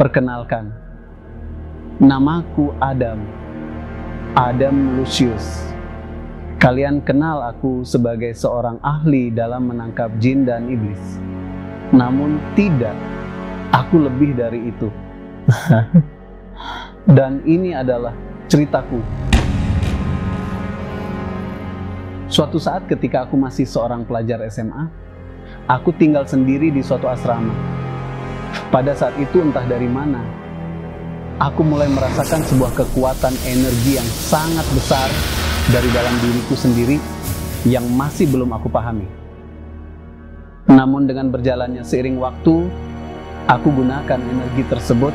Perkenalkan, namaku Adam Lucius. Kalian kenal aku sebagai seorang ahli dalam menangkap jin dan iblis. Namun tidak, aku lebih dari itu. Dan ini adalah ceritaku. Suatu saat ketika aku masih seorang pelajar SMA, aku tinggal sendiri di suatu asrama. Pada saat itu entah dari mana, aku mulai merasakan sebuah kekuatan energi yang sangat besar dari dalam diriku sendiri yang masih belum aku pahami. Namun dengan berjalannya seiring waktu, aku gunakan energi tersebut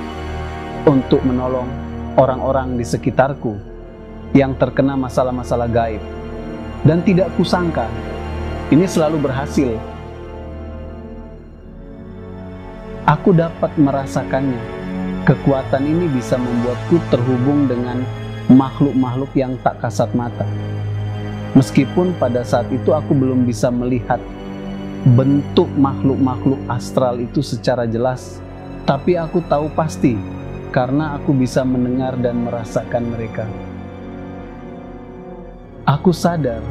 untuk menolong orang-orang di sekitarku yang terkena masalah-masalah gaib. Dan tidak kusangka, ini selalu berhasil. Aku dapat merasakannya. Kekuatan ini bisa membuatku terhubung dengan makhluk-makhluk yang tak kasat mata. Meskipun pada saat itu aku belum bisa melihat bentuk makhluk-makhluk astral itu secara jelas, tapi aku tahu pasti karena aku bisa mendengar dan merasakan mereka. Aku sadar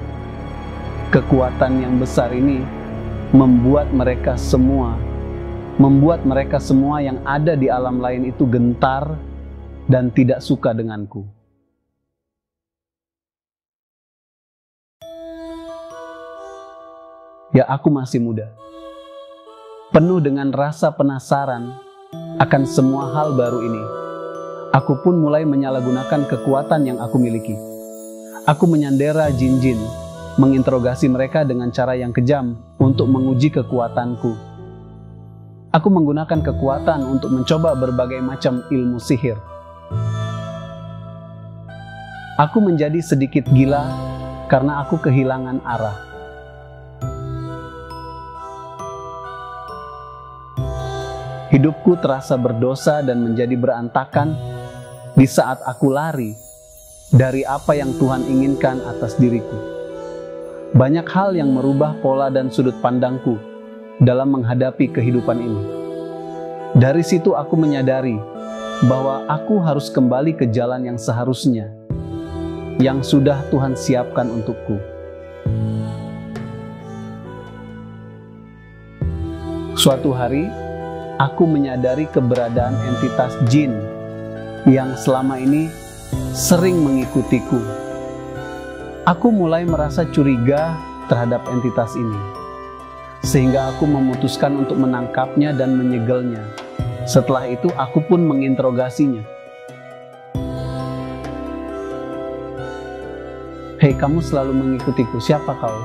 kekuatan yang besar ini membuat mereka semua yang ada di alam lain itu gentar dan tidak suka denganku. Ya, aku masih muda, penuh dengan rasa penasaran akan semua hal baru ini. Aku pun mulai menyalahgunakan kekuatan yang aku miliki. Aku menyandera jin-jin, menginterogasi mereka dengan cara yang kejam untuk menguji kekuatanku. Aku menggunakan kekuatan untuk mencoba berbagai macam ilmu sihir. Aku menjadi sedikit gila karena aku kehilangan arah. Hidupku terasa berdosa dan menjadi berantakan di saat aku lari dari apa yang Tuhan inginkan atas diriku. Banyak hal yang merubah pola dan sudut pandangku dalam menghadapi kehidupan ini. Dari situ aku menyadari bahwa aku harus kembali ke jalan yang seharusnya, yang sudah Tuhan siapkan untukku. Suatu hari, aku menyadari keberadaan entitas jin yang selama ini sering mengikutiku. Aku mulai merasa curiga terhadap entitas ini, sehingga aku memutuskan untuk menangkapnya dan menyegelnya. Setelah itu, aku pun menginterogasinya. Hei, kamu selalu mengikutiku, siapa kau?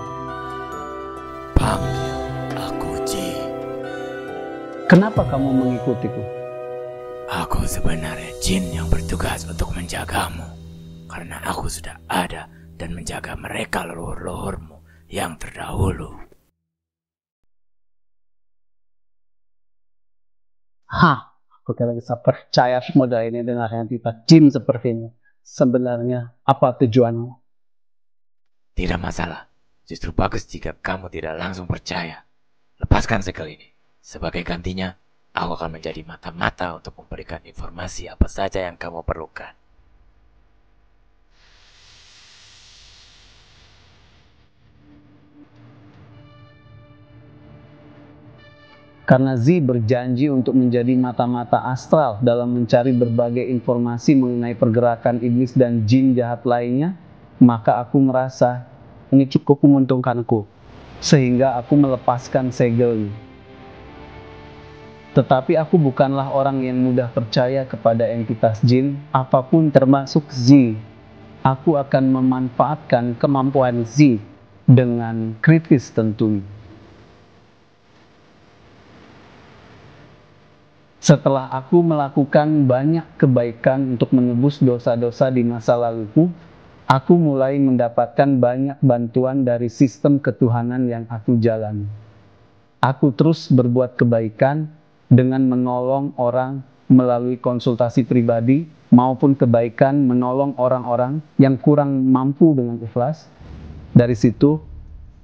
Panggil aku Ji. Kenapa kamu mengikutiku? Aku sebenarnya jin yang bertugas untuk menjagamu, karena aku sudah ada dan menjaga mereka leluhur-leluhurmu yang terdahulu. Aku kira bisa percaya modal ini dengan entitas jin seperti ini. Sebenarnya apa tujuanmu? Tidak masalah, justru bagus jika kamu tidak langsung percaya. Lepaskan segel ini. Sebagai gantinya, aku akan menjadi mata-mata untuk memberikan informasi apa saja yang kamu perlukan. Karena Z berjanji untuk menjadi mata-mata astral dalam mencari berbagai informasi mengenai pergerakan iblis dan jin jahat lainnya, maka aku merasa ini cukup menguntungkanku, sehingga aku melepaskan segel. Tetapi aku bukanlah orang yang mudah percaya kepada entitas jin, apapun termasuk Z. Aku akan memanfaatkan kemampuan Z dengan kritis tentunya. Setelah aku melakukan banyak kebaikan untuk menebus dosa-dosa di masa laluku, aku mulai mendapatkan banyak bantuan dari sistem ketuhanan yang aku jalani. Aku terus berbuat kebaikan dengan menolong orang melalui konsultasi pribadi, maupun kebaikan menolong orang-orang yang kurang mampu dengan ikhlas. Dari situ,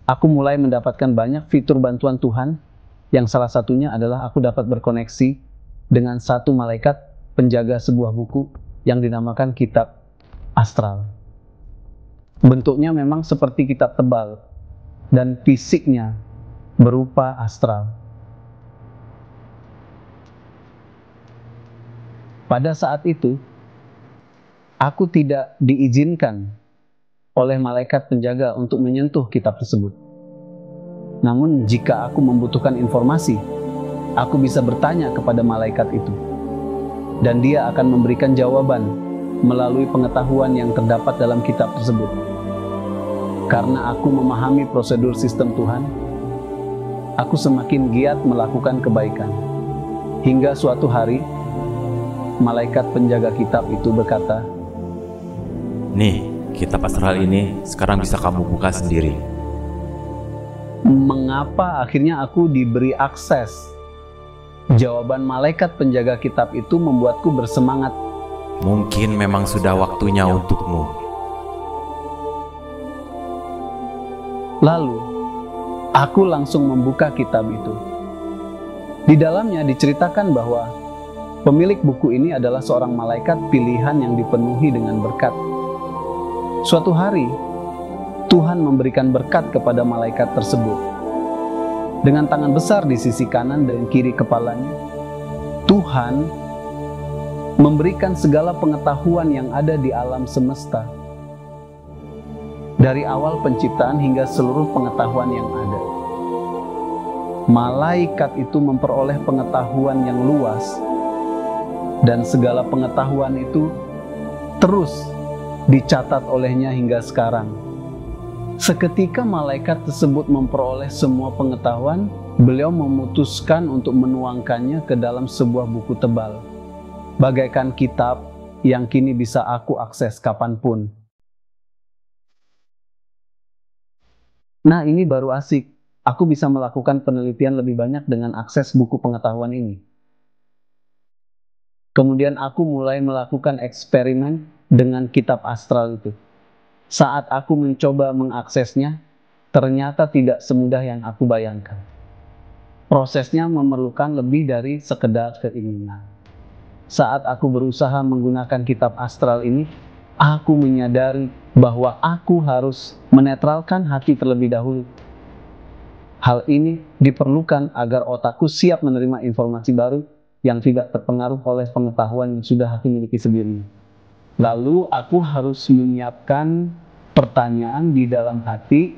aku mulai mendapatkan banyak fitur bantuan Tuhan, yang salah satunya adalah aku dapat berkoneksi dengan satu malaikat penjaga sebuah buku yang dinamakan kitab astral. Bentuknya memang seperti kitab tebal dan fisiknya berupa astral. Pada saat itu, aku tidak diizinkan oleh malaikat penjaga untuk menyentuh kitab tersebut. Namun jika aku membutuhkan informasi, aku bisa bertanya kepada malaikat itu, dan dia akan memberikan jawaban melalui pengetahuan yang terdapat dalam kitab tersebut. Karena aku memahami prosedur sistem Tuhan, aku semakin giat melakukan kebaikan. Hingga suatu hari, malaikat penjaga kitab itu berkata, "Nih, kitab astral ini sekarang bisa kamu buka sendiri." Mengapa akhirnya aku diberi akses? Jawaban malaikat penjaga kitab itu membuatku bersemangat. Mungkin memang sudah waktunya untukmu. Lalu, aku langsung membuka kitab itu. Di dalamnya diceritakan bahwa pemilik buku ini adalah seorang malaikat pilihan yang dipenuhi dengan berkat. Suatu hari, Tuhan memberikan berkat kepada malaikat tersebut. Dengan tangan besar di sisi kanan dan kiri kepalanya, Tuhan memberikan segala pengetahuan yang ada di alam semesta. Dari awal penciptaan hingga seluruh pengetahuan yang ada. Malaikat itu memperoleh pengetahuan yang luas, dan segala pengetahuan itu terus dicatat olehnya hingga sekarang. Seketika malaikat tersebut memperoleh semua pengetahuan, beliau memutuskan untuk menuangkannya ke dalam sebuah buku tebal, bagaikan kitab yang kini bisa aku akses kapanpun. Nah, ini baru asik. Aku bisa melakukan penelitian lebih banyak dengan akses buku pengetahuan ini. Kemudian aku mulai melakukan eksperimen dengan kitab astral itu. Saat aku mencoba mengaksesnya, ternyata tidak semudah yang aku bayangkan. Prosesnya memerlukan lebih dari sekedar keinginan. Saat aku berusaha menggunakan kitab astral ini, aku menyadari bahwa aku harus menetralkan hati terlebih dahulu. Hal ini diperlukan agar otakku siap menerima informasi baru yang tidak terpengaruh oleh pengetahuan yang sudah aku miliki sebelumnya. Lalu aku harus menyiapkan pertanyaan di dalam hati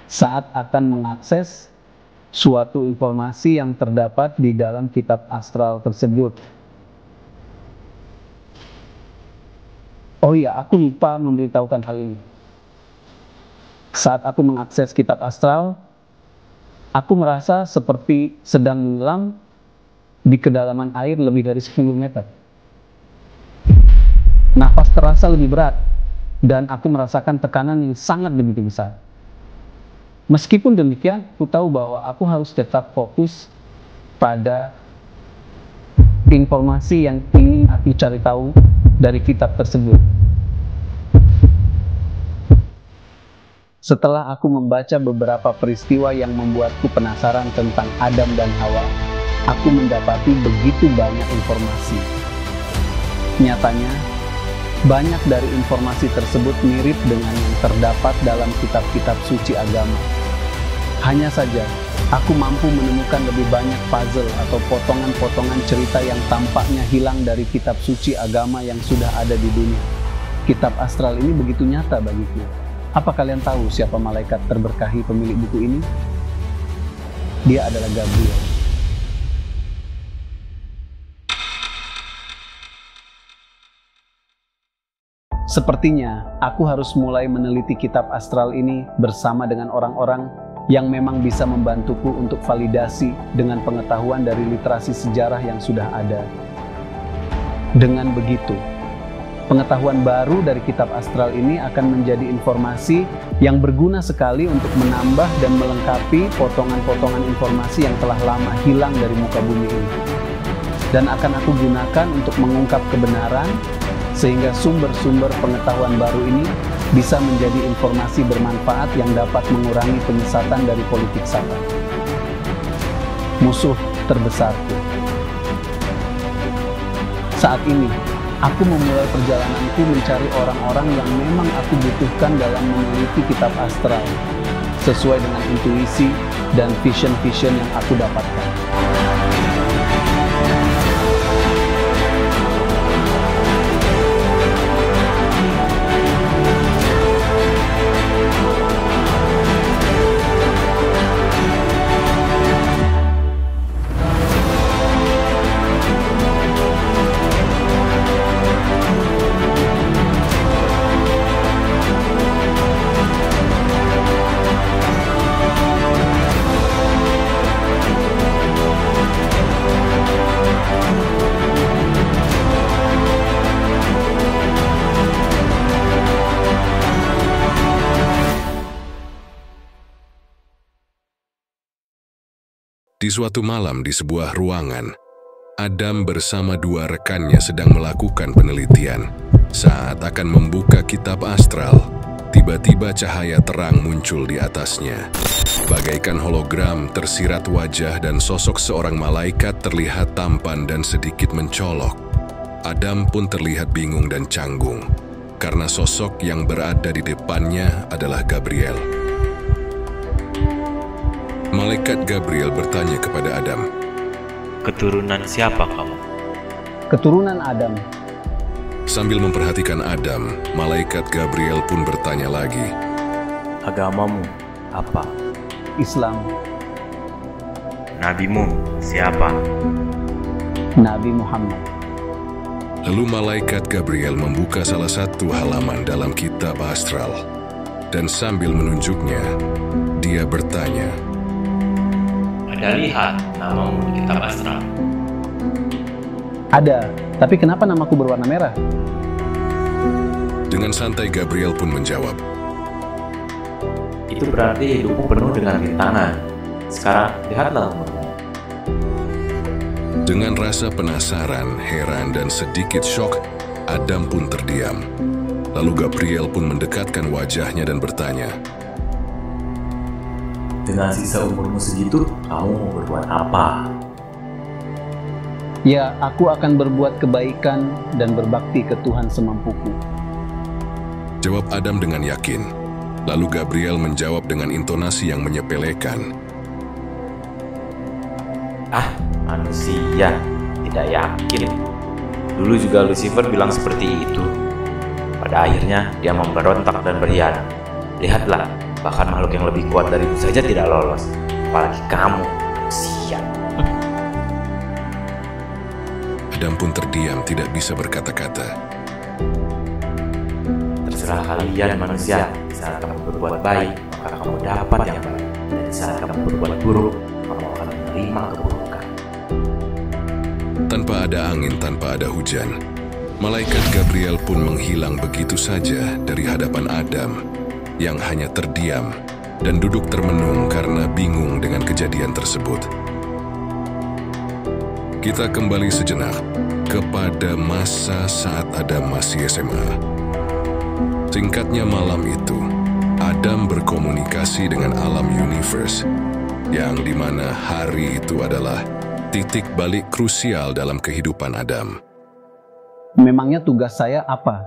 saat akan mengakses suatu informasi yang terdapat di dalam kitab astral tersebut. Oh iya, aku lupa memberitahukan hal ini. Saat aku mengakses kitab astral, aku merasa seperti sedang menyelam di kedalaman air lebih dari 10 meter. Nafas terasa lebih berat, dan aku merasakan tekanan yang sangat begitu besar. Meskipun demikian, aku tahu bahwa aku harus tetap fokus pada informasi yang ingin aku cari tahu dari kitab tersebut. Setelah aku membaca beberapa peristiwa yang membuatku penasaran tentang Adam dan Hawa, aku mendapati begitu banyak informasi. Nyatanya, banyak dari informasi tersebut mirip dengan yang terdapat dalam kitab-kitab suci agama. Hanya saja, aku mampu menemukan lebih banyak puzzle atau potongan-potongan cerita yang tampaknya hilang dari kitab suci agama yang sudah ada di dunia. Kitab astral ini begitu nyata bagiku. Apa kalian tahu siapa malaikat terberkahi pemilik buku ini? Dia adalah Gabriel. Sepertinya aku harus mulai meneliti kitab astral ini bersama dengan orang-orang yang memang bisa membantuku untuk validasi dengan pengetahuan dari literasi sejarah yang sudah ada. Dengan begitu, pengetahuan baru dari kitab astral ini akan menjadi informasi yang berguna sekali untuk menambah dan melengkapi potongan-potongan informasi yang telah lama hilang dari muka bumi ini. Dan akan aku gunakan untuk mengungkap kebenaran, sehingga sumber-sumber pengetahuan baru ini bisa menjadi informasi bermanfaat yang dapat mengurangi penyesatan dari politik Satan, musuh terbesarku. Saat ini, aku memulai perjalananku mencari orang-orang yang memang aku butuhkan dalam meneliti kitab astral, sesuai dengan intuisi dan vision-vision yang aku dapatkan. Di suatu malam di sebuah ruangan, Adam bersama dua rekannya sedang melakukan penelitian. Saat akan membuka kitab astral, tiba-tiba cahaya terang muncul di atasnya. Bagaikan hologram tersirat wajah dan sosok seorang malaikat terlihat tampan dan sedikit mencolok. Adam pun terlihat bingung dan canggung, karena sosok yang berada di depannya adalah Gabriel. Malaikat Gabriel bertanya kepada Adam, Keturunan siapa kamu? Keturunan Adam. Sambil memperhatikan Adam, malaikat Gabriel pun bertanya lagi, Agamamu apa? Islam. Nabimu siapa? Nabi Muhammad. Lalu malaikat Gabriel membuka salah satu halaman dalam kitab astral, dan sambil menunjuknya, dia bertanya, Ada lihat namamu di kitab astral. Ada, tapi kenapa namaku berwarna merah? Dengan santai Gabriel pun menjawab, Itu berarti hidupku penuh dengan rintangan. Sekarang lihatlah umurmu. Dengan rasa penasaran, heran, dan sedikit syok, Adam pun terdiam. Lalu Gabriel pun mendekatkan wajahnya dan bertanya, Dengan sisa umurmu segitu, kamu mau berbuat apa? Ya, aku akan berbuat kebaikan dan berbakti ke Tuhan semampuku. jawab Adam dengan yakin. Lalu Gabriel menjawab dengan intonasi yang menyepelekan, Ah, manusia, tidak yakin. Dulu juga Lucifer bilang seperti itu. Pada akhirnya dia memberontak dan berkhianat. Lihatlah, bahkan makhluk yang lebih kuat dari itu saja tidak lolos. Apalagi kamu, manusia. Adam pun terdiam tidak bisa berkata-kata. Terserah kalian manusia. Saat kamu berbuat baik, maka kamu dapat yang baik. Dan saat kamu berbuat buruk, kamu akan menerima keburukan. Tanpa ada angin, tanpa ada hujan, malaikat Gabriel pun menghilang begitu saja dari hadapan Adam, yang hanya terdiam dan duduk termenung karena bingung dengan kejadian tersebut. Kita kembali sejenak kepada masa saat Adam masih SMA. Singkatnya malam itu, Adam berkomunikasi dengan alam universe, yang dimana hari itu adalah titik balik krusial dalam kehidupan Adam. Memangnya tugas saya apa?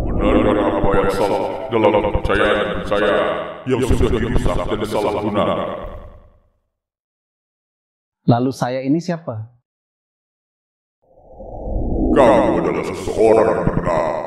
Benarkah apa yang salah dalam kepercayaan saya yang sudah dirusak dan salah guna? Lalu saya ini siapa? Kamu adalah seseorang yang benar.